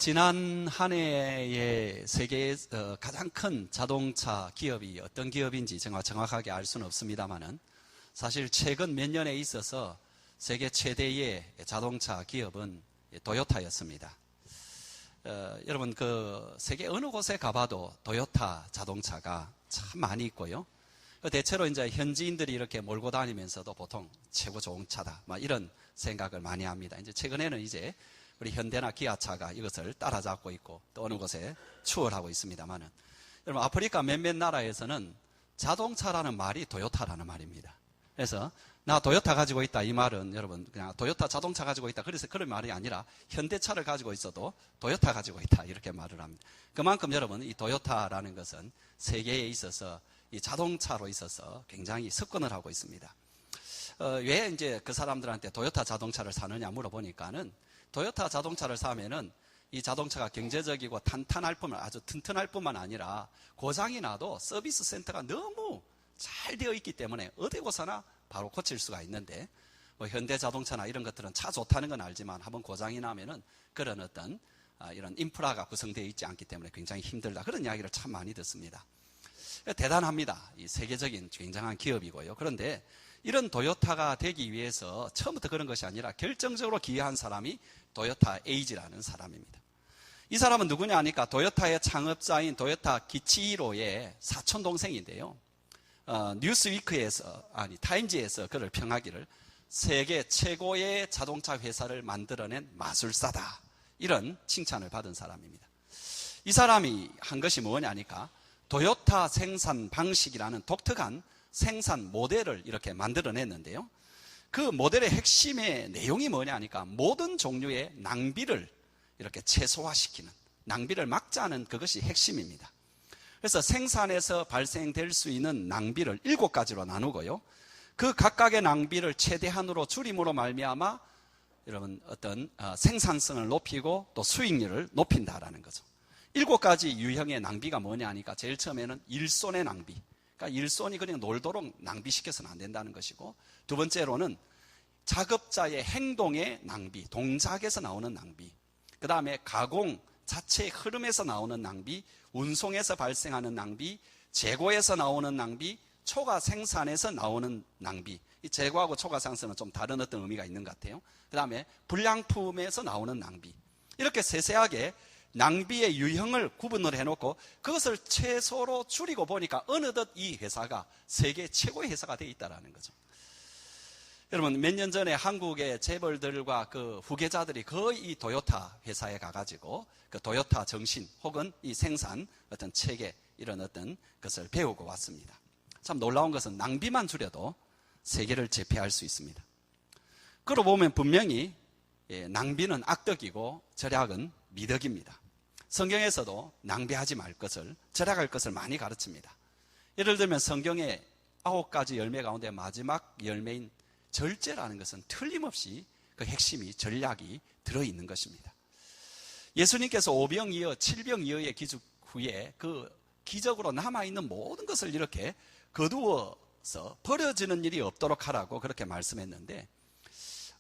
지난 한 해에 세계의 가장 큰 자동차 기업이 어떤 기업인지 정확하게 알 수는 없습니다만은 사실 최근 몇 년에 있어서 세계 최대의 자동차 기업은 도요타였습니다. 여러분 세계 어느 곳에 가봐도 도요타 자동차가 참 많이 있고요. 대체로 이제 현지인들이 이렇게 몰고 다니면서도 보통 최고 좋은 차다, 이런 생각을 많이 합니다. 이제 최근에는 이제 우리 현대나 기아차가 이것을 따라잡고 있고 또 어느 곳에 추월하고 있습니다만은 여러분 아프리카 몇몇 나라에서는 자동차라는 말이 도요타라는 말입니다. 그래서 나 도요타 가지고 있다 이 말은 여러분 그냥 도요타 자동차 가지고 있다 그래서 그런 말이 아니라 현대차를 가지고 있어도 도요타 가지고 있다 이렇게 말을 합니다. 그만큼 여러분 이 도요타라는 것은 세계에 있어서 이 자동차로 있어서 굉장히 석권을 하고 있습니다. 왜 이제 그 사람들한테 도요타 자동차를 사느냐 물어보니까는 도요타 자동차를 사면은 이 자동차가 경제적이고 탄탄할 뿐만 아주 튼튼할 뿐만 아니라 고장이 나도 서비스 센터가 너무 잘 되어 있기 때문에 어디 고서나 바로 고칠 수가 있는데 현대 자동차나 이런 것들은 차 좋다는 건 알지만 한번 고장이 나면은 그런 어떤 이런 인프라가 구성되어 있지 않기 때문에 굉장히 힘들다 그런 이야기를 참 많이 듣습니다. 대단합니다. 이 세계적인 굉장한 기업이고요. 그런데 이런 도요타가 되기 위해서 처음부터 그런 것이 아니라 결정적으로 기여한 사람이 도요타 에이지라는 사람입니다. 이 사람은 누구냐 하니까 도요타의 창업자인 도요타 기치히로의 사촌 동생인데요. 뉴스위크에서 타임지에서 그를 평하기를 세계 최고의 자동차 회사를 만들어낸 마술사다 이런 칭찬을 받은 사람입니다. 이 사람이 한 것이 뭐냐 하니까 도요타 생산 방식이라는 독특한 생산 모델을 이렇게 만들어냈는데요. 그 모델의 핵심의 내용이 뭐냐 하니까 모든 종류의 낭비를 이렇게 최소화시키는, 낭비를 막자는 그것이 핵심입니다. 그래서 생산에서 발생될 수 있는 낭비를 7가지로 나누고요. 그 각각의 낭비를 최대한으로 줄임으로 말미암아 여러분 어떤 생산성을 높이고 또 수익률을 높인다라는 거죠. 7가지 유형의 낭비가 뭐냐 하니까 제일 처음에는 일손의 낭비. 그러니까 일손이 그냥 놀도록 낭비시켜서는 안 된다는 것이고, 두 번째로는 작업자의 행동의 낭비, 동작에서 나오는 낭비. 그 다음에 가공 자체의 흐름에서 나오는 낭비, 운송에서 발생하는 낭비, 재고에서 나오는 낭비, 초과 생산에서 나오는 낭비. 이 재고하고 초과 생산은 좀 다른 어떤 의미가 있는 것 같아요. 그 다음에 불량품에서 나오는 낭비. 이렇게 세세하게 낭비의 유형을 구분을 해놓고 그것을 최소로 줄이고 보니까 어느덧 이 회사가 세계 최고의 회사가 되어 있다는 거죠. 여러분 몇 년 전에 한국의 재벌들과 그 후계자들이 거의 이 도요타 회사에 가가지고 그 도요타 정신 혹은 이 생산 어떤 체계 이런 어떤 것을 배우고 왔습니다. 참 놀라운 것은 낭비만 줄여도 세계를 제패할 수 있습니다. 그러고 보면 분명히 낭비는 악덕이고 절약은 미덕입니다. 성경에서도 낭비하지 말 것을, 절약할 것을 많이 가르칩니다. 예를 들면 성경의 9가지 열매 가운데 마지막 열매인 절제라는 것은 틀림없이 그 핵심이 전략이 들어있는 것입니다. 예수님께서 5병이어 7병이어의 기적 후에 그 기적으로 남아있는 모든 것을 이렇게 거두어서 버려지는 일이 없도록 하라고 그렇게 말씀했는데,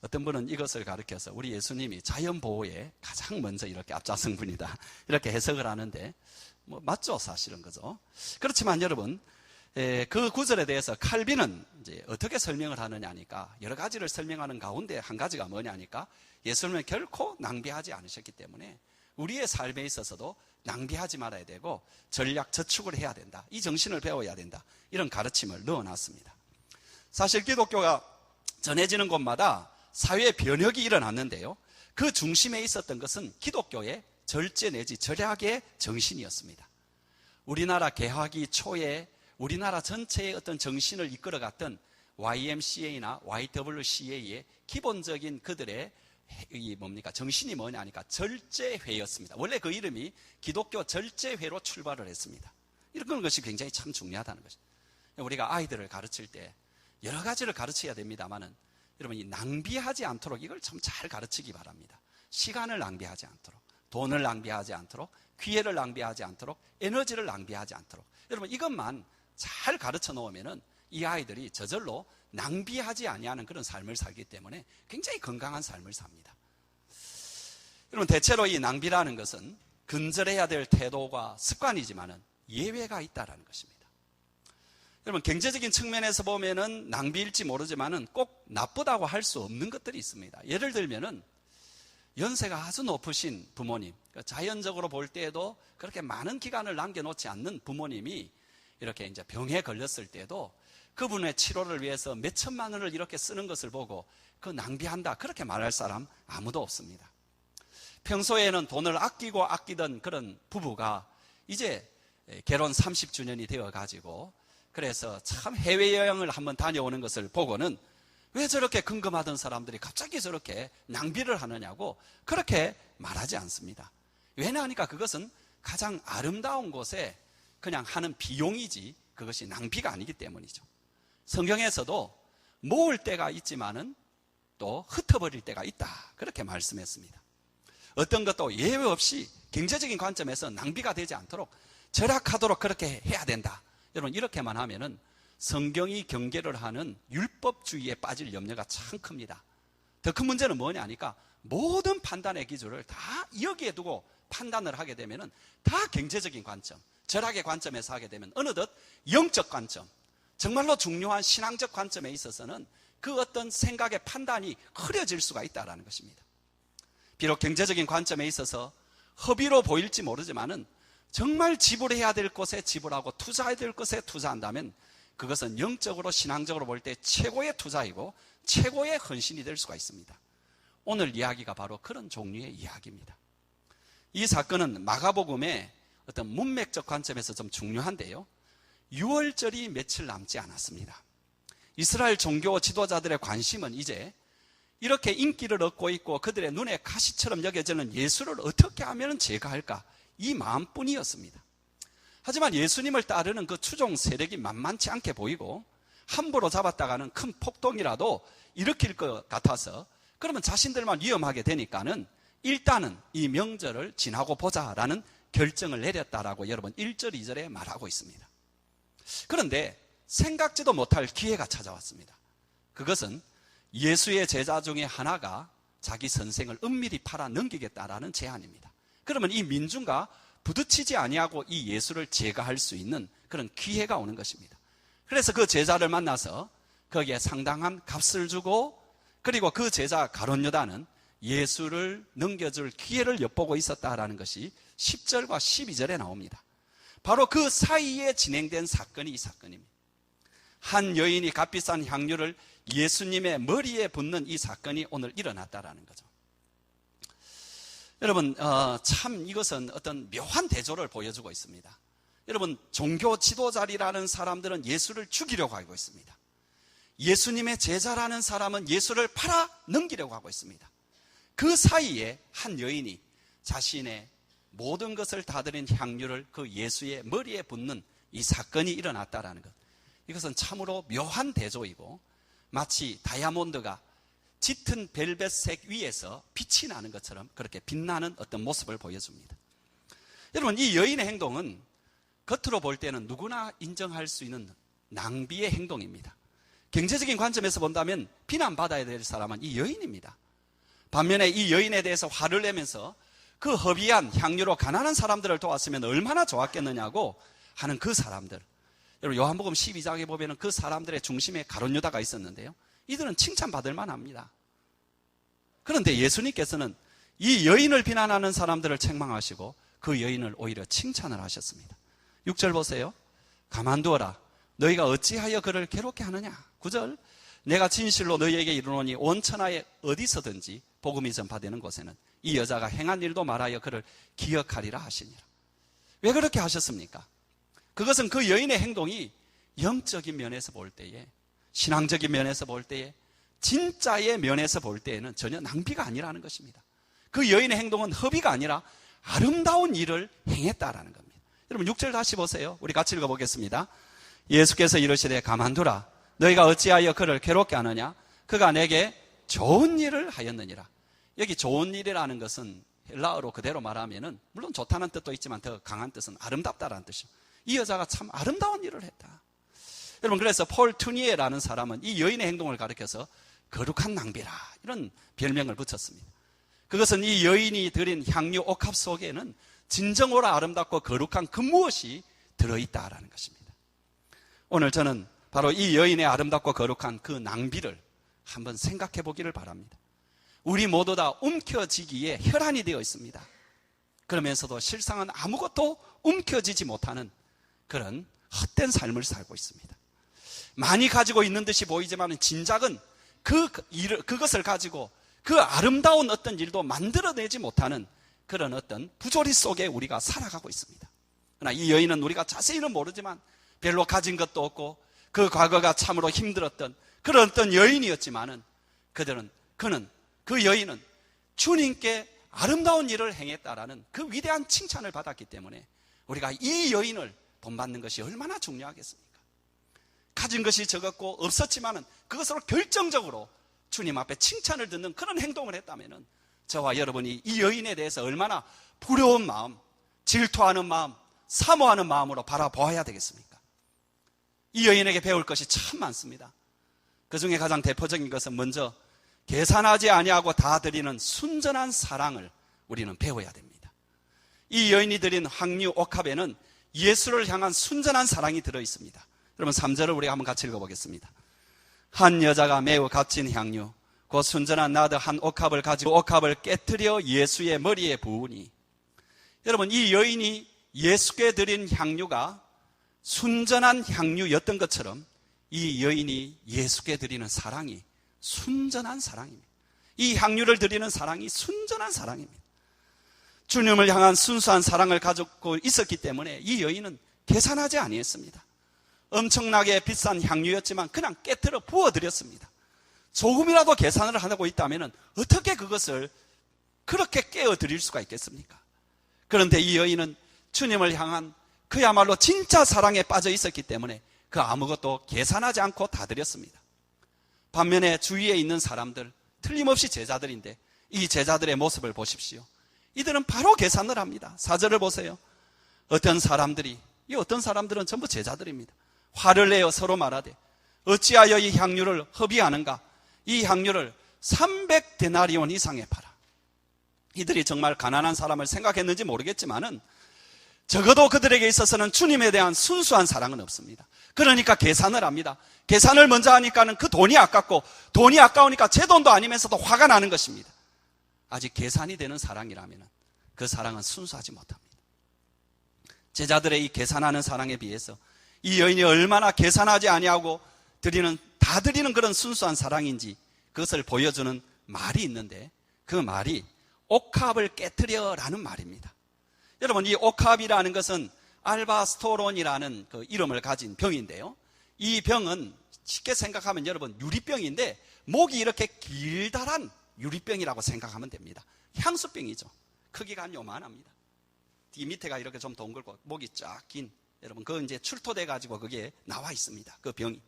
어떤 분은 이것을 가르쳐서 우리 예수님이 자연보호에 가장 먼저 이렇게 앞장선 분이다 이렇게 해석을 하는데 맞죠, 사실은 그죠? 그렇지만 여러분 그 구절에 대해서 칼빈은 이제 어떻게 설명을 하느냐 하니까 여러 가지를 설명하는 가운데 한 가지가 뭐냐 하니까 예수님은 결코 낭비하지 않으셨기 때문에 우리의 삶에 있어서도 낭비하지 말아야 되고 전략 저축을 해야 된다, 이 정신을 배워야 된다, 이런 가르침을 넣어놨습니다. 사실 기독교가 전해지는 곳마다 사회 변혁이 일어났는데요, 그 중심에 있었던 것은 기독교의 절제 내지 절약의 정신이었습니다. 우리나라 개화기 초에 우리나라 전체의 어떤 정신을 이끌어갔던 YMCA나 YWCA의 기본적인 그들의 정신이 뭐냐 하니까 절제회였습니다. 원래 그 이름이 기독교 절제회로 출발을 했습니다. 이런 것이 굉장히 참 중요하다는 것입니다. 우리가 아이들을 가르칠 때 여러 가지를 가르쳐야 됩니다만은 여러분 이 낭비하지 않도록 이걸 참 잘 가르치기 바랍니다. 시간을 낭비하지 않도록, 돈을 낭비하지 않도록, 기회를 낭비하지 않도록, 에너지를 낭비하지 않도록, 여러분 이것만 잘 가르쳐 놓으면은 이 아이들이 저절로 낭비하지 아니하는 그런 삶을 살기 때문에 굉장히 건강한 삶을 삽니다. 여러분, 대체로 이 낭비라는 것은 근절해야 될 태도가 습관이지만은 예외가 있다라는 것입니다. 여러분, 경제적인 측면에서 보면은 낭비일지 모르지만은 꼭 나쁘다고 할 수 없는 것들이 있습니다. 예를 들면은 연세가 아주 높으신 부모님, 자연적으로 볼 때에도 그렇게 많은 기간을 남겨놓지 않는 부모님이 이렇게 이제 병에 걸렸을 때도 그분의 치료를 위해서 몇 천만 원을 이렇게 쓰는 것을 보고 그 낭비한다, 그렇게 말할 사람 아무도 없습니다. 평소에는 돈을 아끼고 아끼던 그런 부부가 이제 결혼 30주년이 되어가지고 그래서 참 해외여행을 한번 다녀오는 것을 보고는 왜 저렇게 궁금하던 사람들이 갑자기 저렇게 낭비를 하느냐고 그렇게 말하지 않습니다. 왜냐하니까 그것은 가장 아름다운 곳에 그냥 하는 비용이지 그것이 낭비가 아니기 때문이죠. 성경에서도 모을 때가 있지만은 또 흩어버릴 때가 있다, 그렇게 말씀했습니다. 어떤 것도 예외 없이 경제적인 관점에서 낭비가 되지 않도록 절약하도록 그렇게 해야 된다. 여러분, 이렇게만 하면은 성경이 경계를 하는 율법주의에 빠질 염려가 참 큽니다. 더 큰 문제는 뭐냐니까 모든 판단의 기준을 다 여기에 두고 판단을 하게 되면은 다 경제적인 관점, 절약의 관점에서 하게 되면 어느덧 영적 관점, 정말로 중요한 신앙적 관점에 있어서는 그 어떤 생각의 판단이 흐려질 수가 있다는 것입니다. 비록 경제적인 관점에 있어서 허비로 보일지 모르지만은 정말 지불해야 될 곳에 지불하고 투자해야 될 것에 투자한다면 그것은 영적으로 신앙적으로 볼 때 최고의 투자이고 최고의 헌신이 될 수가 있습니다. 오늘 이야기가 바로 그런 종류의 이야기입니다. 이 사건은 마가복음의 어떤 문맥적 관점에서 좀 중요한데요, 6월절이 며칠 남지 않았습니다. 이스라엘 종교 지도자들의 관심은 이제 이렇게 인기를 얻고 있고 그들의 눈에 가시처럼 여겨지는 예수를 어떻게 하면 제거할까, 이 마음뿐이었습니다. 하지만 예수님을 따르는 그 추종 세력이 만만치 않게 보이고 함부로 잡았다가는 큰 폭동이라도 일으킬 것 같아서 그러면 자신들만 위험하게 되니까는 일단은 이 명절을 지나고 보자라는 결정을 내렸다라고 여러분 1절, 2절에 말하고 있습니다. 그런데 생각지도 못할 기회가 찾아왔습니다. 그것은 예수의 제자 중에 하나가 자기 선생을 은밀히 팔아 넘기겠다라는 제안입니다. 그러면 이 민중과 부딪히지 아니하고 이 예수를 제거할 수 있는 그런 기회가 오는 것입니다. 그래서 그 제자를 만나서 거기에 상당한 값을 주고, 그리고 그 제자 가룟 유다는 예수를 넘겨줄 기회를 엿보고 있었다라는 것이 10절과 12절에 나옵니다. 바로 그 사이에 진행된 사건이 이 사건입니다. 한 여인이 값비싼 향유를 예수님의 머리에 붓는 이 사건이 오늘 일어났다라는 거죠. 여러분, 참 이것은 어떤 묘한 대조를 보여주고 있습니다. 여러분, 종교 지도자리라는 사람들은 예수를 죽이려고 하고 있습니다. 예수님의 제자라는 사람은 예수를 팔아 넘기려고 하고 있습니다. 그 사이에 한 여인이 자신의 모든 것을 다 드린 향유를 그 예수의 머리에 붓는 이 사건이 일어났다라는 것. 이것은 참으로 묘한 대조이고 마치 다이아몬드가 짙은 벨벳색 위에서 빛이 나는 것처럼 그렇게 빛나는 어떤 모습을 보여줍니다. 여러분, 이 여인의 행동은 겉으로 볼 때는 누구나 인정할 수 있는 낭비의 행동입니다. 경제적인 관점에서 본다면 비난받아야 될 사람은 이 여인입니다. 반면에 이 여인에 대해서 화를 내면서 그 허비한 향유로 가난한 사람들을 도왔으면 얼마나 좋았겠느냐고 하는 그 사람들. 여러분, 요한복음 12장에 보면 그 사람들의 중심에 가룟 유다가 있었는데요, 이들은 칭찬받을 만합니다. 그런데 예수님께서는 이 여인을 비난하는 사람들을 책망하시고 그 여인을 오히려 칭찬을 하셨습니다. 6절 보세요. 가만두어라. 너희가 어찌하여 그를 괴롭게 하느냐. 9절. 내가 진실로 너희에게 이르노니 온 천하에 어디서든지 복음이 전파되는 곳에는 이 여자가 행한 일도 말하여 그를 기억하리라 하시니라. 왜 그렇게 하셨습니까? 그것은 그 여인의 행동이 영적인 면에서 볼 때에, 신앙적인 면에서 볼 때에, 진짜의 면에서 볼 때에는 전혀 낭비가 아니라는 것입니다. 그 여인의 행동은 허비가 아니라 아름다운 일을 행했다라는 겁니다. 여러분 6절 다시 보세요. 우리 같이 읽어보겠습니다. 예수께서 이르시되 가만두라. 너희가 어찌하여 그를 괴롭게 하느냐. 그가 내게 좋은 일을 하였느니라. 여기 좋은 일이라는 것은 헬라어로 그대로 말하면은 물론 좋다는 뜻도 있지만 더 강한 뜻은 아름답다라는 뜻이죠. 이 여자가 참 아름다운 일을 했다. 여러분, 그래서 폴 투니에라는 사람은 이 여인의 행동을 가리켜서 거룩한 낭비라 이런 별명을 붙였습니다. 그것은 이 여인이 드린 향유 옥합 속에는 진정으로 아름답고 거룩한 그 무엇이 들어있다라는 것입니다. 오늘 저는 바로 이 여인의 아름답고 거룩한 그 낭비를 한번 생각해 보기를 바랍니다. 우리 모두 다 움켜쥐기에 혈안이 되어 있습니다. 그러면서도 실상은 아무것도 움켜쥐지 못하는 그런 헛된 삶을 살고 있습니다. 많이 가지고 있는 듯이 보이지만 진작은 그것을 가지고 그 아름다운 어떤 일도 만들어내지 못하는 그런 어떤 부조리 속에 우리가 살아가고 있습니다. 그러나 이 여인은 우리가 자세히는 모르지만 별로 가진 것도 없고 그 과거가 참으로 힘들었던 그런 어떤 여인이었지만은 그 여인은 주님께 아름다운 일을 행했다라는 그 위대한 칭찬을 받았기 때문에 우리가 이 여인을 본받는 것이 얼마나 중요하겠습니까? 가진 것이 적었고 없었지만은 그것으로 결정적으로 주님 앞에 칭찬을 듣는 그런 행동을 했다면은 저와 여러분이 이 여인에 대해서 얼마나 부러운 마음, 질투하는 마음, 사모하는 마음으로 바라보아야 되겠습니까? 이 여인에게 배울 것이 참 많습니다. 그 중에 가장 대표적인 것은 먼저 계산하지 아니하고 다 드리는 순전한 사랑을 우리는 배워야 됩니다. 이 여인이 드린 향유 옥합에는 예수를 향한 순전한 사랑이 들어있습니다. 여러분 3절을 우리가 한번 같이 읽어보겠습니다. 한 여자가 매우 값진 향유 곧 순전한 나드 한 옥합을 가지고 옥합을 깨뜨려 예수의 머리에 부으니, 여러분 이 여인이 예수께 드린 향유가 순전한 향유였던 것처럼 이 여인이 예수께 드리는 사랑이 순전한 사랑입니다. 이 향유를 드리는 사랑이 순전한 사랑입니다. 주님을 향한 순수한 사랑을 가지고 있었기 때문에 이 여인은 계산하지 아니했습니다. 엄청나게 비싼 향유였지만 그냥 깨트려 부어드렸습니다. 조금이라도 계산을 하고 있다면 어떻게 그것을 그렇게 깨어드릴 수가 있겠습니까? 그런데 이 여인은 주님을 향한 그야말로 진짜 사랑에 빠져 있었기 때문에 그 아무것도 계산하지 않고 다 드렸습니다. 반면에 주위에 있는 사람들, 틀림없이 제자들인데 이 제자들의 모습을 보십시오. 이들은 바로 계산을 합니다. 4절을 보세요. 어떤 사람들은 전부 제자들입니다. 화를 내어 서로 말하되 어찌하여 이 향유를 허비하는가? 이 향유를 300데나리온 이상에 팔아. 이들이 정말 가난한 사람을 생각했는지 모르겠지만은 적어도 그들에게 있어서는 주님에 대한 순수한 사랑은 없습니다. 그러니까 계산을 합니다. 계산을 먼저 하니까는 그 돈이 아깝고 돈이 아까우니까 제 돈도 아니면서도 화가 나는 것입니다. 아직 계산이 되는 사랑이라면 그 사랑은 순수하지 못합니다. 제자들의 이 계산하는 사랑에 비해서 이 여인이 얼마나 계산하지 아니하고 다 드리는 그런 순수한 사랑인지 그것을 보여주는 말이 있는데 그 말이 옥합을 깨트려라는 말입니다. 여러분 이 옥합이라는 것은 알바스토론이라는 그 이름을 가진 병인데요. 이 병은 쉽게 생각하면 여러분 유리병인데 목이 이렇게 길다란 유리병이라고 생각하면 됩니다. 향수병이죠. 크기가 한 요만합니다. 뒤 밑에가 이렇게 좀 동글고 목이 쫙 긴, 여러분 그거 이제 출토돼 가지고 그게 나와 있습니다. 그 병이.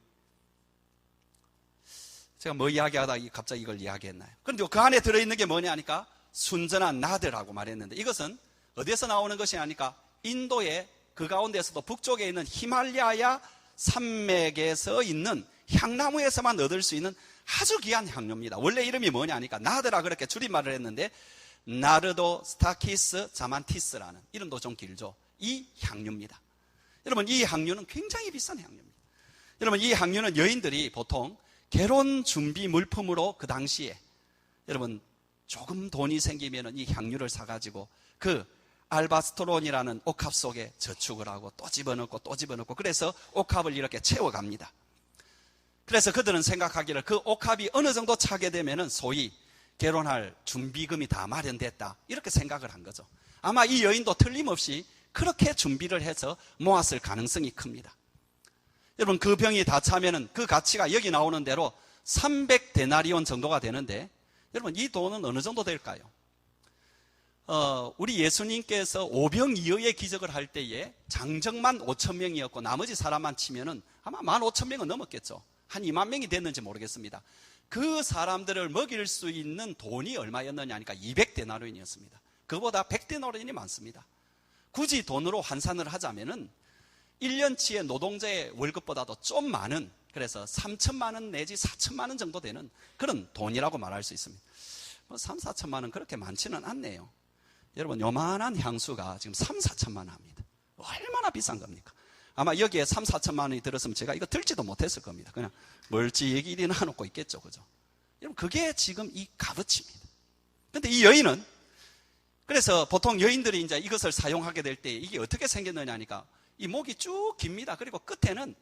제가 뭐 이야기하다 갑자기 이걸 이야기했나요? 그런데 그 안에 들어있는 게 뭐냐 하니까 순전한 나드라고 말했는데 이것은 어디에서 나오는 것이 아니까 인도의 그 가운데서도 북쪽에 있는 히말라야 산맥에서 있는 향나무에서만 얻을 수 있는 아주 귀한 향료입니다. 원래 이름이 뭐냐 하니까 나드라 그렇게 줄임말을 했는데 나르도 스타키스 자만티스라는 이름도 좀 길죠. 이 향료입니다. 여러분 이 향료는 굉장히 비싼 향료입니다. 여러분 이 향료는 여인들이 보통 결혼 준비 물품으로 그 당시에 여러분 조금 돈이 생기면 이 향유를 사가지고 그 알바스토론이라는 옥합 속에 저축을 하고 또 집어넣고 또 집어넣고 그래서 옥합을 이렇게 채워갑니다. 그래서 그들은 생각하기를 그 옥합이 어느 정도 차게 되면은 소위 결혼할 준비금이 다 마련됐다 이렇게 생각을 한 거죠. 아마 이 여인도 틀림없이 그렇게 준비를 해서 모았을 가능성이 큽니다. 여러분 그 병이 다 차면은 그 가치가 여기 나오는 대로 300데나리온 정도가 되는데 여러분 이 돈은 어느 정도 될까요? 우리 예수님께서 오병이어의 기적을 할 때에 장정만 5,000명이었고 나머지 사람만 치면은 아마 15,000명은 넘었겠죠. 한 2만 명이 됐는지 모르겠습니다. 그 사람들을 먹일 수 있는 돈이 얼마였느냐 하니까 200데나리온이었습니다. 그보다 100데나리온이 많습니다. 굳이 돈으로 환산을 하자면은 1년치의 노동자의 월급보다도 좀 많은, 그래서 3천만 원 내지 4천만 원 정도 되는 그런 돈이라고 말할 수 있습니다. 뭐 3, 4천만 원 그렇게 많지는 않네요. 여러분, 요만한 향수가 지금 3, 4천만 원 합니다. 얼마나 비싼 겁니까? 아마 여기에 3, 4천만 원이 들었으면 제가 이거 들지도 못했을 겁니다. 그냥 멀찌 얘기 나눠놓고 있겠죠. 그죠? 여러분, 그게 지금 이 값어치입니다. 근데 이 여인은, 그래서 보통 여인들이 이제 이것을 사용하게 될 때 이게 어떻게 생겼느냐 하니까 이 목이 쭉 깁니다. 그리고 끝에는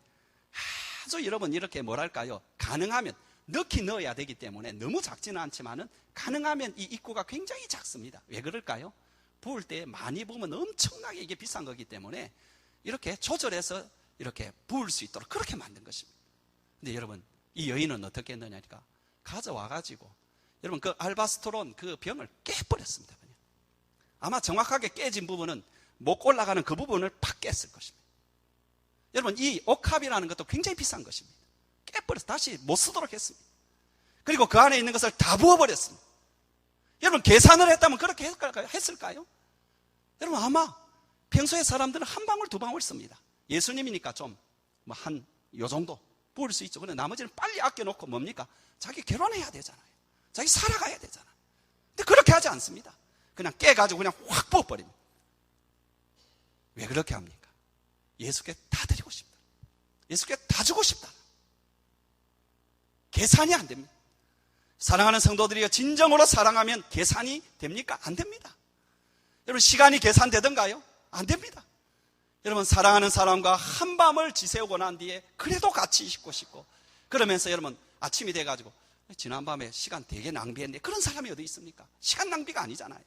아주 여러분 이렇게 뭐랄까요? 가능하면 넣어야 되기 때문에 너무 작지는 않지만은 가능하면 이 입구가 굉장히 작습니다. 왜 그럴까요? 부을 때 많이 부으면 엄청나게 이게 비싼 거기 때문에 이렇게 조절해서 이렇게 부을 수 있도록 그렇게 만든 것입니다. 근데 여러분, 이 여인은 어떻게 했느냐니까 가져와가지고 여러분 그 알바스토론 그 병을 깨버렸습니다. 그냥. 아마 정확하게 깨진 부분은 목 올라가는 그 부분을 팍 깼을 것입니다. 여러분, 이 옥합이라는 것도 굉장히 비싼 것입니다. 깨버려서 다시 못 쓰도록 했습니다. 그리고 그 안에 있는 것을 다 부어버렸습니다. 여러분, 계산을 했다면 그렇게 했을까요? 여러분, 아마 평소에 사람들은 한 방울 두 방울 씁니다. 예수님이니까 좀 뭐 한 요 정도 부을 수 있죠. 그런데 나머지는 빨리 아껴놓고 뭡니까? 자기 결혼해야 되잖아요. 자기 살아가야 되잖아요. 근데 그렇게 하지 않습니다. 그냥 깨가지고 그냥 확 부어버립니다. 왜 그렇게 합니까? 예수께 다 드리고 싶다. 예수께 다 주고 싶다. 계산이 안 됩니다. 사랑하는 성도들이여, 진정으로 사랑하면 계산이 됩니까? 안 됩니다. 여러분, 시간이 계산되던가요? 안 됩니다. 여러분, 사랑하는 사람과 한밤을 지새우고 난 뒤에 그래도 같이 있고 싶고, 그러면서 여러분 아침이 돼가지고 지난밤에 시간 되게 낭비했네, 그런 사람이 어디 있습니까? 시간 낭비가 아니잖아요.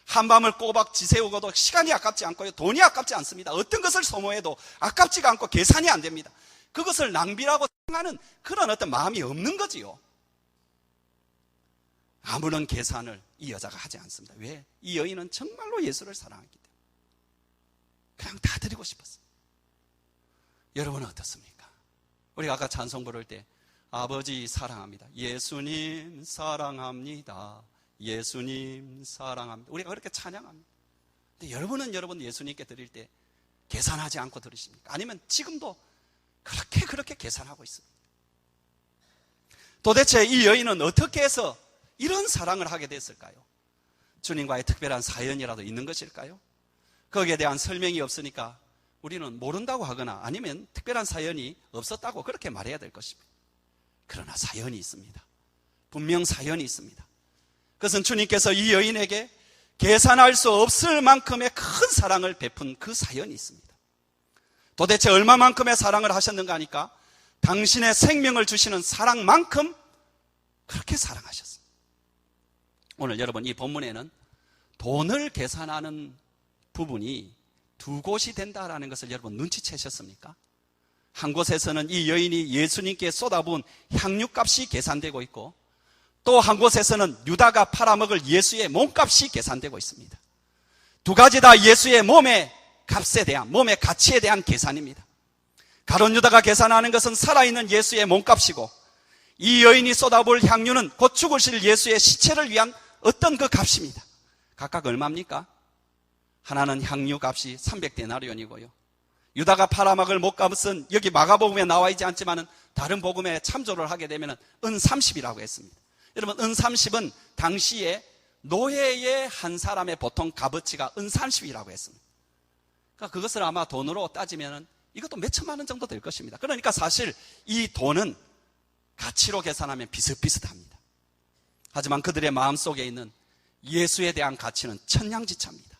한밤을 꼬박 지새우고도 시간이 아깝지 않고요, 돈이 아깝지 않습니다. 어떤 것을 소모해도 아깝지가 않고 계산이 안 됩니다. 그것을 낭비라고 생각하는 그런 어떤 마음이 없는 거지요. 아무런 계산을 이 여자가 하지 않습니다. 왜? 이 여인은 정말로 예수를 사랑하기 때문에 그냥 다 드리고 싶었어요. 여러분은 어떻습니까? 우리가 아까 찬송 부를 때 아버지 사랑합니다, 예수님 사랑합니다, 예수님 사랑합니다, 우리가 그렇게 찬양합니다. 근데 여러분은 여러분 예수님께 드릴 때 계산하지 않고 드리십니까? 아니면 지금도 그렇게 계산하고 있습니다. 도대체 이 여인은 어떻게 해서 이런 사랑을 하게 됐을까요? 주님과의 특별한 사연이라도 있는 것일까요? 거기에 대한 설명이 없으니까 우리는 모른다고 하거나 아니면 특별한 사연이 없었다고 그렇게 말해야 될 것입니다. 그러나 사연이 있습니다. 분명 사연이 있습니다. 그것은 주님께서 이 여인에게 계산할 수 없을 만큼의 큰 사랑을 베푼 그 사연이 있습니다. 도대체 얼마만큼의 사랑을 하셨는가 하니까 당신의 생명을 주시는 사랑만큼 그렇게 사랑하셨습니다. 오늘 여러분, 이 본문에는 돈을 계산하는 부분이 두 곳이 된다라는 것을 여러분 눈치채셨습니까? 한 곳에서는 이 여인이 예수님께 쏟아부은 향유값이 계산되고 있고, 또 한 곳에서는 유다가 팔아먹을 예수의 몸값이 계산되고 있습니다. 두 가지 다 예수의 몸의 값에 대한, 몸의 가치에 대한 계산입니다. 가룟 유다가 계산하는 것은 살아있는 예수의 몸값이고, 이 여인이 쏟아부을 향유는 곧 죽으실 예수의 시체를 위한 어떤 그 값입니다. 각각 얼마입니까? 하나는 향유값이 300데나리온이고요. 유다가 팔아먹을 몸값은 여기 마가복음에 나와 있지 않지만 다른 복음에 참조를 하게 되면 은 30이라고 했습니다. 여러분, 은 30은 당시에 노예의 한 사람의 보통 값어치가 은 30이라고 했습니다. 그러니까 그것을 아마 돈으로 따지면 이것도 몇 천만 원 정도 될 것입니다. 그러니까 사실 이 돈은 가치로 계산하면 비슷비슷합니다. 하지만 그들의 마음속에 있는 예수에 대한 가치는 천냥지차입니다.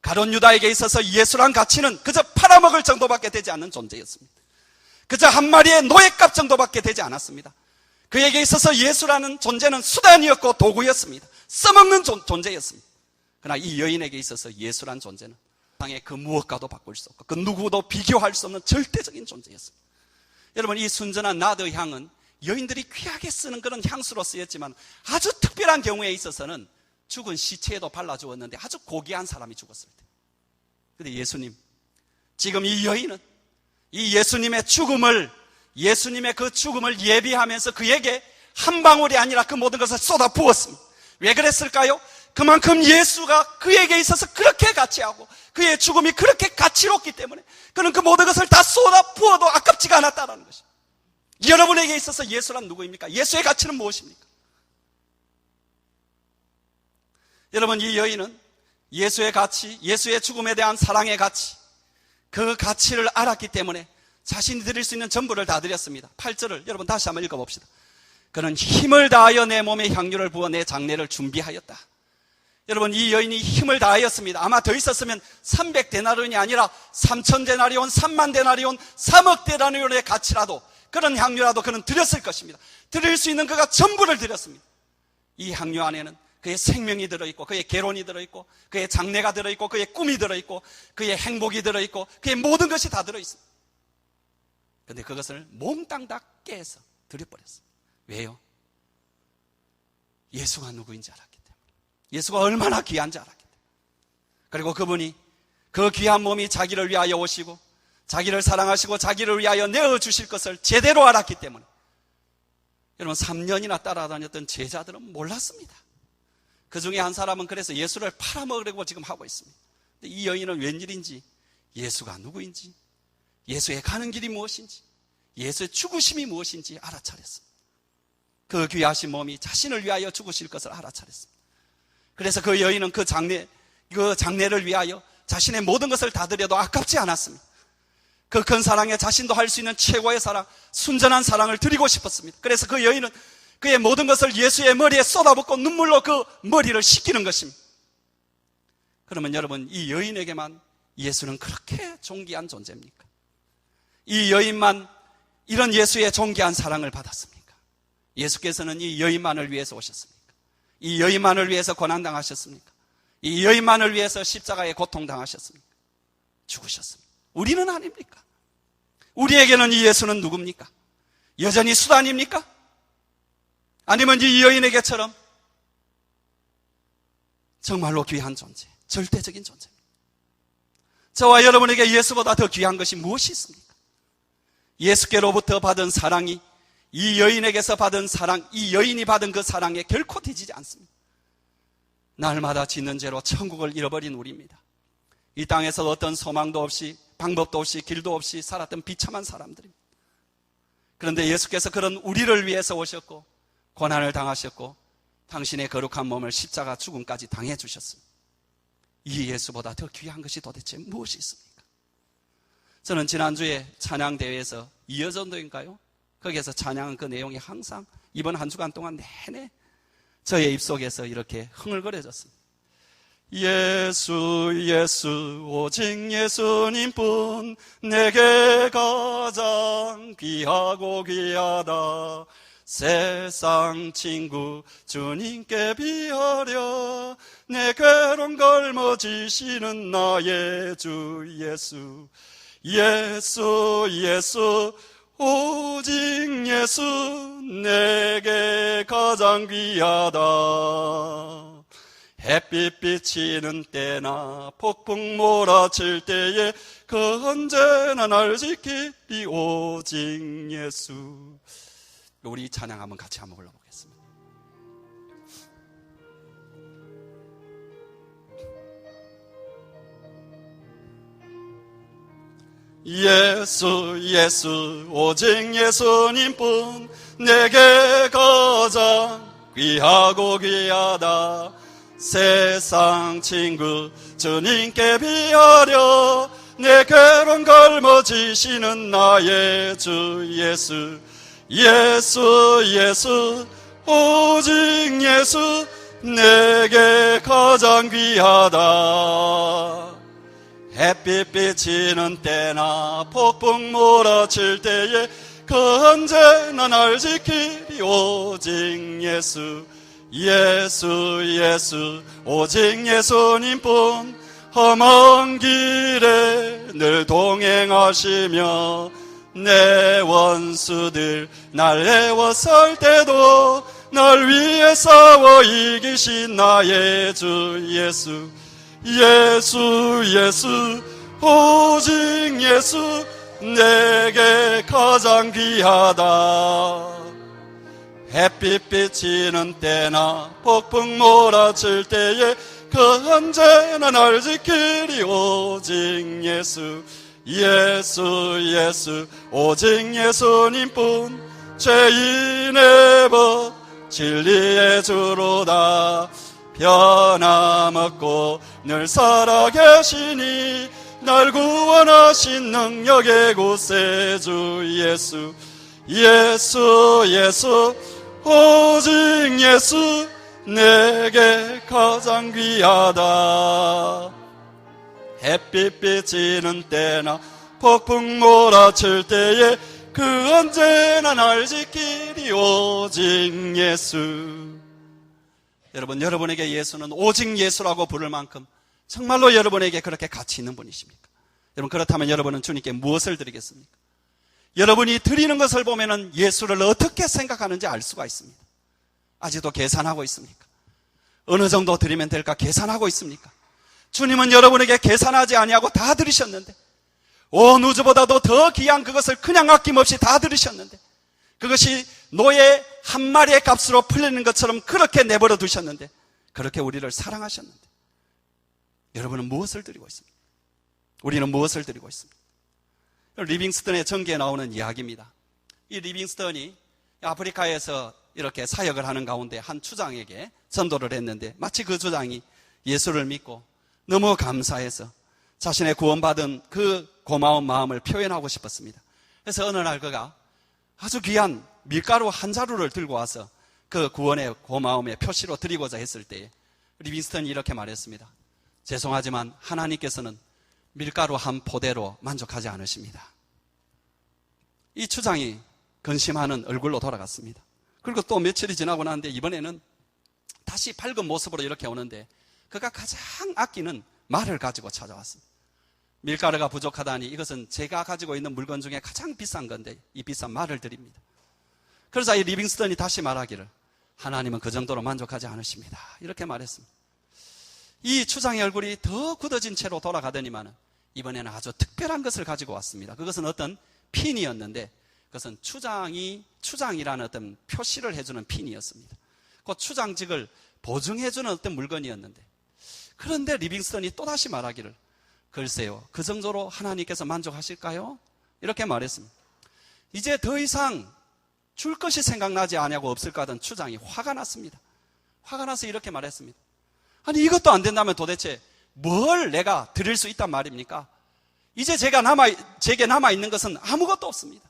가룟 유다에게 있어서 예수란 가치는 그저 팔아먹을 정도밖에 되지 않는 존재였습니다. 그저 한 마리의 노예값 정도밖에 되지 않았습니다. 그에게 있어서 예수라는 존재는 수단이었고 도구였습니다. 써먹는 존재였습니다. 그러나 이 여인에게 있어서 예수란 존재는 세상의 그 무엇과도 바꿀 수 없고 그 누구도 비교할 수 없는 절대적인 존재였습니다. 여러분, 이 순전한 나드 향은 여인들이 귀하게 쓰는 그런 향수로 쓰였지만 아주 특별한 경우에 있어서는 죽은 시체에도 발라주었는데 아주 고귀한 사람이 죽었을 때. 그런데 예수님, 지금 이 여인은 이 예수님의 그 죽음을 예비하면서 그에게 한 방울이 아니라 그 모든 것을 쏟아 부었습니다. 왜 그랬을까요? 그만큼 예수가 그에게 있어서 그렇게 가치하고 그의 죽음이 그렇게 가치롭기 때문에 그는 그 모든 것을 다 쏟아 부어도 아깝지가 않았다는 것입니다. 여러분에게 있어서 예수란 누구입니까? 예수의 가치는 무엇입니까? 여러분, 이 여인은 예수의 가치, 예수의 죽음에 대한 사랑의 가치, 그 가치를 알았기 때문에 자신이 드릴 수 있는 전부를 다 드렸습니다. 8절을 여러분 다시 한번 읽어봅시다. 그는 힘을 다하여 내 몸에 향유를 부어 내 장례를 준비하였다. 여러분, 이 여인이 힘을 다하였습니다. 아마 더 있었으면 300데나리온이 아니라 3000데나리온, 30,000데나리온, 3억 데나리온의 가치라도, 그런 향유라도 그는 드렸을 것입니다. 드릴 수 있는 그가 전부를 드렸습니다. 이 향유 안에는 그의 생명이 들어있고, 그의 결혼이 들어있고, 그의 장래가 들어있고, 그의 꿈이 들어있고, 그의 행복이 들어있고, 그의 모든 것이 다 들어있습니다. 그런데 그것을 몽땅 다 깨서 드려버렸어요. 왜요? 예수가 누구인지 알았기 때문에, 예수가 얼마나 귀한지 알았기 때문에, 그리고 그분이 그 귀한 몸이 자기를 위하여 오시고 자기를 사랑하시고 자기를 위하여 내어주실 것을 제대로 알았기 때문에, 여러분, 3년이나 따라다녔던 제자들은 몰랐습니다. 그 중에 한 사람은 그래서 예수를 팔아먹으려고 지금 하고 있습니다. 근데 이 여인은 웬일인지, 예수가 누구인지, 예수의 가는 길이 무엇인지, 예수의 죽으심이 무엇인지 알아차렸습니다. 그 귀하신 몸이 자신을 위하여 죽으실 것을 알아차렸습니다. 그래서 그 여인은 그 장례를 위하여 자신의 모든 것을 다 드려도 아깝지 않았습니다. 그 큰 사랑에 자신도 할 수 있는 최고의 사랑, 순전한 사랑을 드리고 싶었습니다. 그래서 그 여인은 그의 모든 것을 예수의 머리에 쏟아붓고 눈물로 그 머리를 씻기는 것입니다. 그러면 여러분, 이 여인에게만 예수는 그렇게 존귀한 존재입니까? 이 여인만 이런 예수의 존귀한 사랑을 받았습니까? 예수께서는 이 여인만을 위해서 오셨습니까? 이 여인만을 위해서 고난당하셨습니까? 이 여인만을 위해서 십자가에 고통당하셨습니까? 죽으셨습니다. 우리는 아닙니까? 우리에게는 이 예수는 누굽니까? 여전히 수단입니까? 아니면 이 여인에게처럼 정말로 귀한 존재, 절대적인 존재입니다. 저와 여러분에게 예수보다 더 귀한 것이 무엇이 있습니까? 예수께로부터 받은 사랑이 이 여인에게서 받은 사랑, 이 여인이 받은 그 사랑에 결코 뒤지지 않습니다. 날마다 짓는 죄로 천국을 잃어버린 우리입니다. 이 땅에서 어떤 소망도 없이, 방법도 없이, 길도 없이 살았던 비참한 사람들입니다. 그런데 예수께서 그런 우리를 위해서 오셨고 고난을 당하셨고 당신의 거룩한 몸을 십자가 죽음까지 당해주셨습니다. 이 예수보다 더 귀한 것이 도대체 무엇이 있습니까? 저는 지난주에 찬양대회에서 이어전도인가요? 거기에서 찬양한 그 내용이 항상 이번 한 주간 동안 내내 저의 입속에서 이렇게 흥얼거려졌습니다. 예수 예수 오직 예수님뿐 내게 가장 귀하고 귀하다. 세상 친구 주님께 비하려 내 괴로움 걸머지시는 나의 주 예수. 예수 예수 오직 예수 내게 가장 귀하다. 햇빛 비치는 때나 폭풍 몰아칠 때에 그 언제나 날 지키리 오직 예수. 우리 찬양 한번 같이 한번 불러보겠습니다. 예수 예수 오직 예수님뿐 내게 가장 귀하고 귀하다. 세상 친구 주님께 비하려 내 괴로움 걸머지시는 나의 주 예수. 예수 예수 오직 예수 내게 가장 귀하다. 햇빛 비치는 때나 폭풍 몰아칠 때에 그 언제나 날 지키리 오직 예수. 예수 예수 오직 예수님뿐 험한 길에 늘 동행하시며 내 원수들 날 애워쌀 때도 날 위해 싸워 이기신 나의 주 예수. 예수 예수 오직 예수 내게 가장 귀하다. 햇빛 비치는 때나 폭풍 몰아칠 때에 그 언제나 날 지키리 오직 예수. 예수 예수 오직 예수님뿐 죄인의 법 진리의 주로다. 변함없고 늘 살아계시니 날 구원하신 능력의 구세주 예수, 예수, 예수, 오직 예수, 내게 가장 귀하다. 햇빛 비치는 때나 폭풍 몰아칠 때에 그 언제나 날 지키리 오직 예수. 여러분, 여러분에게 예수는 오직 예수라고 부를 만큼 정말로 여러분에게 그렇게 가치 있는 분이십니까? 여러분, 그렇다면 여러분은 주님께 무엇을 드리겠습니까? 여러분이 드리는 것을 보면은 예수를 어떻게 생각하는지 알 수가 있습니다. 아직도 계산하고 있습니까? 어느 정도 드리면 될까 계산하고 있습니까? 주님은 여러분에게 계산하지 아니하고 다 드리셨는데, 온 우주보다도 더 귀한 그것을 그냥 아낌없이 다 드리셨는데, 그것이 노예 한 마리의 값으로 풀리는 것처럼 그렇게 내버려 두셨는데, 그렇게 우리를 사랑하셨는데, 여러분은 무엇을 드리고 있습니까? 우리는 무엇을 드리고 있습니까? 리빙스턴의 전기에 나오는 이야기입니다. 이 리빙스턴이 아프리카에서 이렇게 사역을 하는 가운데 한 추장에게 전도를 했는데, 마치 그 추장이 예수를 믿고 너무 감사해서 자신의 구원받은 그 고마운 마음을 표현하고 싶었습니다. 그래서 어느 날 그가 아주 귀한 밀가루 한 자루를 들고 와서 그 구원의 고마움의 표시로 드리고자 했을 때 리빙스턴이 이렇게 말했습니다. 죄송하지만 하나님께서는 밀가루 한 포대로 만족하지 않으십니다. 이 추장이 근심하는 얼굴로 돌아갔습니다. 그리고 또 며칠이 지나고 나는데 이번에는 다시 밝은 모습으로 이렇게 오는데 그가 가장 아끼는 말을 가지고 찾아왔습니다. 밀가루가 부족하다니 이것은 제가 가지고 있는 물건 중에 가장 비싼 건데 이 비싼 말을 드립니다. 그러자 이 리빙스턴이 다시 말하기를 하나님은 그 정도로 만족하지 않으십니다. 이렇게 말했습니다. 이 추장의 얼굴이 더 굳어진 채로 돌아가더니만은 이번에는 아주 특별한 것을 가지고 왔습니다. 그것은 어떤 핀이었는데 그것은 추장이라는 어떤 표시를 해주는 핀이었습니다. 그 추장직을 보증해주는 어떤 물건이었는데, 그런데 리빙스턴이 또다시 말하기를 글쎄요, 그 정도로 하나님께서 만족하실까요? 이렇게 말했습니다. 이제 더 이상 줄 것이 생각나지 않냐고 없을까 하던 추장이 화가 났습니다. 화가 나서 이렇게 말했습니다. 아니 이것도 안 된다면 도대체 뭘 내가 드릴 수 있단 말입니까? 이제 제게 남아있는 것은 아무것도 없습니다.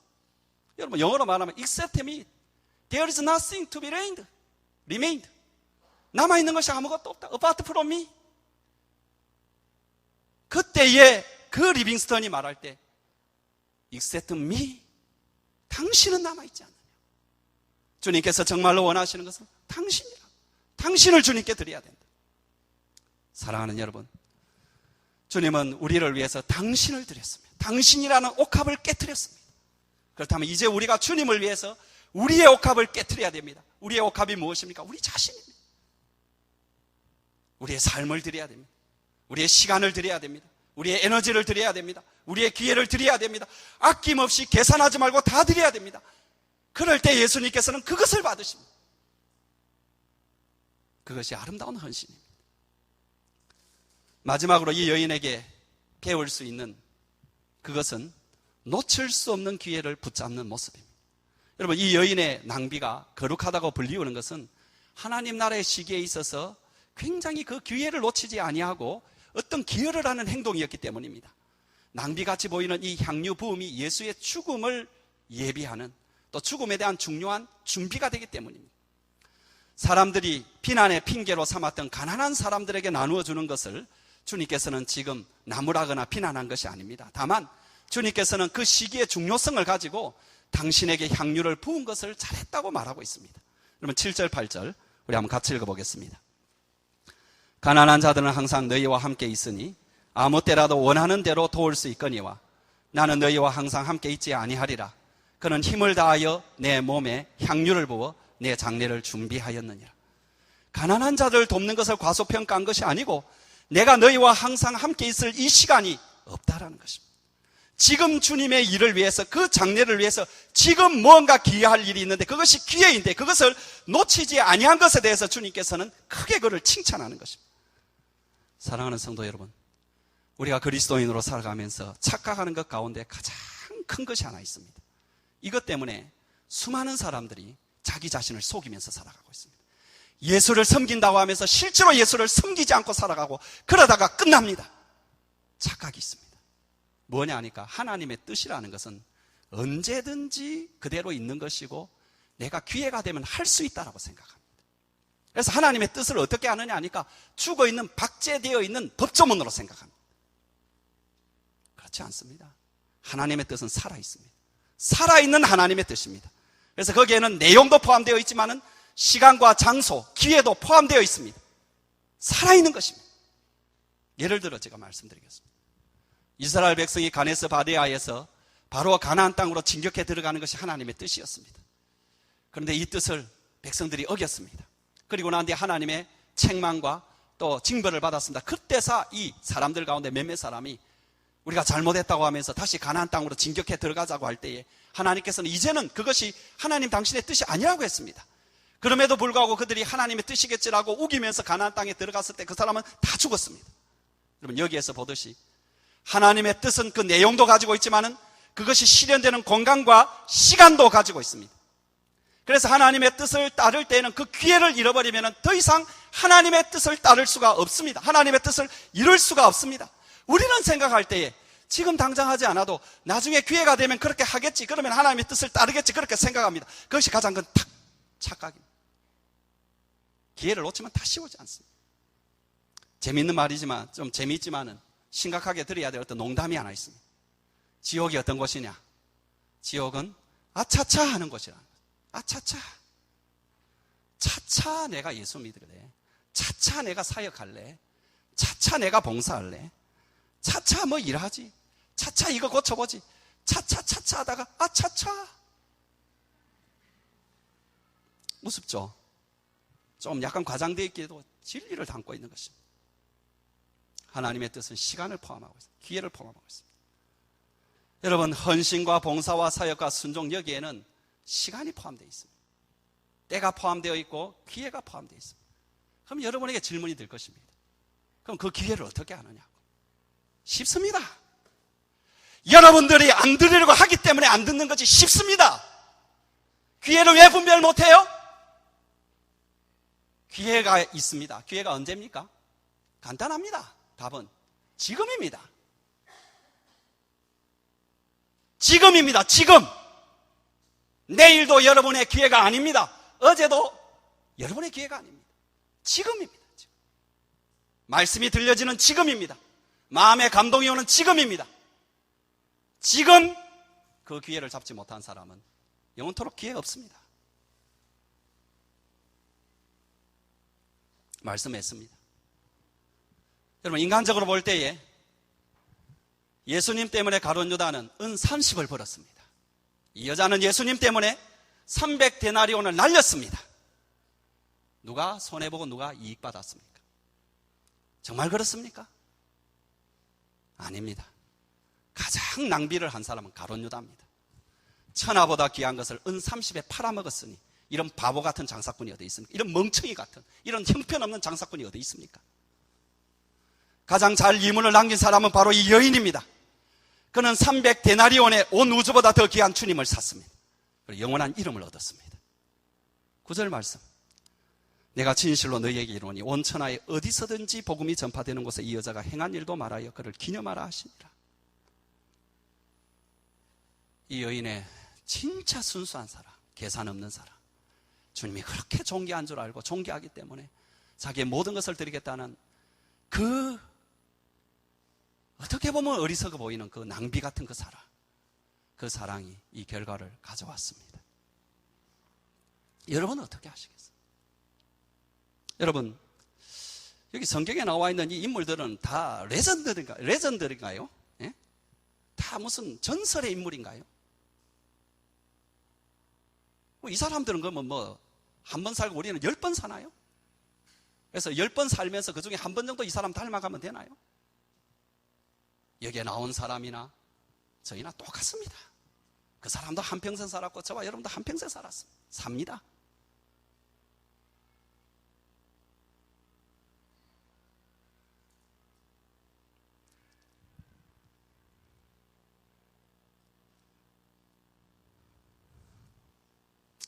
여러분 영어로 말하면 except me there is nothing to be remained. 남아있는 것이 아무것도 없다. apart from me. 그때에 그 리빙스턴이 말할 때 except me, 당신은 남아있지 않느냐. 주님께서 정말로 원하시는 것은 당신이라. 당신을 주님께 드려야 된다. 사랑하는 여러분, 주님은 우리를 위해서 당신을 드렸습니다. 당신이라는 옥합을 깨트렸습니다. 그렇다면 이제 우리가 주님을 위해서 우리의 옥합을 깨트려야 됩니다. 우리의 옥합이 무엇입니까? 우리 자신입니다. 우리의 삶을 드려야 됩니다. 우리의 시간을 드려야 됩니다. 우리의 에너지를 드려야 됩니다. 우리의 기회를 드려야 됩니다. 아낌없이 계산하지 말고 다 드려야 됩니다. 그럴 때 예수님께서는 그것을 받으십니다. 그것이 아름다운 헌신입니다. 마지막으로 이 여인에게 배울 수 있는 그것은 놓칠 수 없는 기회를 붙잡는 모습입니다. 여러분, 이 여인의 낭비가 거룩하다고 불리우는 것은 하나님 나라의 시기에 있어서 굉장히 그 기회를 놓치지 아니하고 어떤 기여를 하는 행동이었기 때문입니다. 낭비같이 보이는 이 향유 부음이 예수의 죽음을 예비하는, 또 죽음에 대한 중요한 준비가 되기 때문입니다. 사람들이 비난의 핑계로 삼았던 가난한 사람들에게 나누어 주는 것을 주님께서는 지금 나무라거나 비난한 것이 아닙니다. 다만 주님께서는 그 시기의 중요성을 가지고 당신에게 향유를 부은 것을 잘했다고 말하고 있습니다. 그러면 7절 8절 우리 한번 같이 읽어보겠습니다. 가난한 자들은 항상 너희와 함께 있으니 아무 때라도 원하는 대로 도울 수 있거니와 나는 너희와 항상 함께 있지 아니하리라. 그는 힘을 다하여 내 몸에 향유를 부어 내 장례를 준비하였느니라. 가난한 자들을 돕는 것을 과소평가한 것이 아니고 내가 너희와 항상 함께 있을 이 시간이 없다라는 것입니다. 지금 주님의 일을 위해서, 그 장례를 위해서 지금 무언가 기여할 일이 있는데 그것이 기회인데 그것을 놓치지 아니한 것에 대해서 주님께서는 크게 그를 칭찬하는 것입니다. 사랑하는 성도 여러분, 우리가 그리스도인으로 살아가면서 착각하는 것 가운데 가장 큰 것이 하나 있습니다. 이것 때문에 수많은 사람들이 자기 자신을 속이면서 살아가고 있습니다. 예수를 섬긴다고 하면서 실제로 예수를 섬기지 않고 살아가고 그러다가 끝납니다. 착각이 있습니다. 뭐냐 하니까 하나님의 뜻이라는 것은 언제든지 그대로 있는 것이고 내가 기회가 되면 할 수 있다라고 생각합니다. 그래서 하나님의 뜻을 어떻게 하느냐 하니까 죽어있는 박제되어 있는 법조문으로 생각합니다. 그렇지 않습니다. 하나님의 뜻은 살아있습니다. 살아있는 하나님의 뜻입니다. 그래서 거기에는 내용도 포함되어 있지만은 시간과 장소, 기회도 포함되어 있습니다. 살아있는 것입니다. 예를 들어 제가 말씀드리겠습니다. 이스라엘 백성이 가네스 바네아에서 바로 가나안 땅으로 진격해 들어가는 것이 하나님의 뜻이었습니다. 그런데 이 뜻을 백성들이 어겼습니다. 그리고 난 뒤에 하나님의 책망과 또 징벌을 받았습니다. 그때서 이 사람들 가운데 몇몇 사람이 우리가 잘못했다고 하면서 다시 가나안 땅으로 진격해 들어가자고 할 때에 하나님께서는 이제는 그것이 하나님 당신의 뜻이 아니라고 했습니다. 그럼에도 불구하고 그들이 하나님의 뜻이겠지라고 우기면서 가나안 땅에 들어갔을 때 그 사람은 다 죽었습니다. 여러분 여기에서 보듯이 하나님의 뜻은 그 내용도 가지고 있지만은 그것이 실현되는 공간과 시간도 가지고 있습니다. 그래서 하나님의 뜻을 따를 때에는 그 기회를 잃어버리면 더 이상 하나님의 뜻을 따를 수가 없습니다. 하나님의 뜻을 이룰 수가 없습니다. 우리는 생각할 때에 지금 당장 하지 않아도 나중에 기회가 되면 그렇게 하겠지, 그러면 하나님의 뜻을 따르겠지, 그렇게 생각합니다. 그것이 가장 큰 착각입니다. 기회를 놓치면 다시 오지 않습니다. 재미있는 말이지만 좀 재미있지만은 심각하게 들어야 될 어떤 농담이 하나 있습니다. 지옥이 어떤 곳이냐? 지옥은 아차차 하는 곳이라는 거예요. 아차차. 차차 내가 예수 믿을래. 차차 내가 사역할래. 차차 내가 봉사할래. 차차 뭐 일하지. 차차 이거 고쳐보지. 차차 하다가 아차차. 우습죠? 좀 약간 과장되어 있기도 진리를 담고 있는 것입니다. 하나님의 뜻은 시간을 포함하고 있습니다. 기회를 포함하고 있습니다. 여러분 헌신과 봉사와 사역과 순종 여기에는 시간이 포함되어 있습니다. 때가 포함되어 있고 기회가 포함되어 있습니다. 그럼 여러분에게 질문이 들 것입니다. 그럼 그 기회를 어떻게 하느냐고. 쉽습니다. 여러분들이 안 들으려고 하기 때문에 안 듣는 것이 쉽습니다. 기회를 왜 분별 못해요? 기회가 있습니다. 기회가 언제입니까? 간단합니다. 답은 지금입니다. 지금입니다. 지금. 내일도 여러분의 기회가 아닙니다. 어제도 여러분의 기회가 아닙니다. 지금입니다. 지금. 말씀이 들려지는 지금입니다. 마음의 감동이 오는 지금입니다. 지금 그 기회를 잡지 못한 사람은 영원토록 기회가 없습니다. 말씀했습니다. 여러분 인간적으로 볼 때에 예수님 때문에 가룟 유다는 은 30을 벌었습니다. 이 여자는 예수님 때문에 300데나리온을 날렸습니다. 누가 손해보고 누가 이익받았습니까? 정말 그렇습니까? 아닙니다. 가장 낭비를 한 사람은 가룟 유다입니다. 천하보다 귀한 것을 은 30에 팔아먹었으니 이런 바보 같은 장사꾼이 어디 있습니까? 이런 멍청이 같은, 이런 형편없는 장사꾼이 어디 있습니까? 가장 잘 이문을 남긴 사람은 바로 이 여인입니다. 그는 300데나리온에 온 우주보다 더 귀한 주님을 샀습니다. 그리고 영원한 이름을 얻었습니다. 9절 말씀. 내가 진실로 너희에게 이르노니 온 천하에 어디서든지 복음이 전파되는 곳에 이 여자가 행한 일도 말하여 그를 기념하라 하시니라. 이 여인의 진짜 순수한 사랑, 계산 없는 사랑, 주님이 그렇게 존귀한 줄 알고 존귀하기 때문에 자기의 모든 것을 드리겠다는 그 어떻게 보면 어리석어 보이는 그 낭비 같은 그 사랑, 그 사랑이 이 결과를 가져왔습니다. 여러분은 어떻게 하시겠어요? 여러분 여기 성경에 나와 있는 이 인물들은 다 레전드인가요? 예? 다 무슨 전설의 인물인가요? 이 사람들은 그러면 뭐 한 번 살고 우리는 10번 사나요? 그래서 10번 살면서 그 중에 한 번 정도 이 사람 닮아가면 되나요? 여기에 나온 사람이나 저희나 똑같습니다. 그 사람도 한평생 살았고 저와 여러분도 한평생 살았습니다. 삽니다.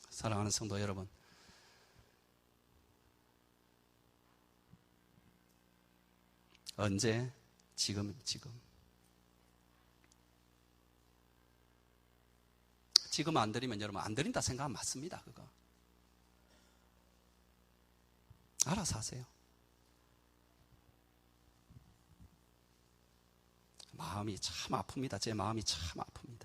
사랑하는 성도 여러분, 언제? 지금. 지금 안 드리면 여러분 안 드린다 생각하면 맞습니다. 그거 알아서 하세요. 마음이 참 아픕니다. 제 마음이 참 아픕니다.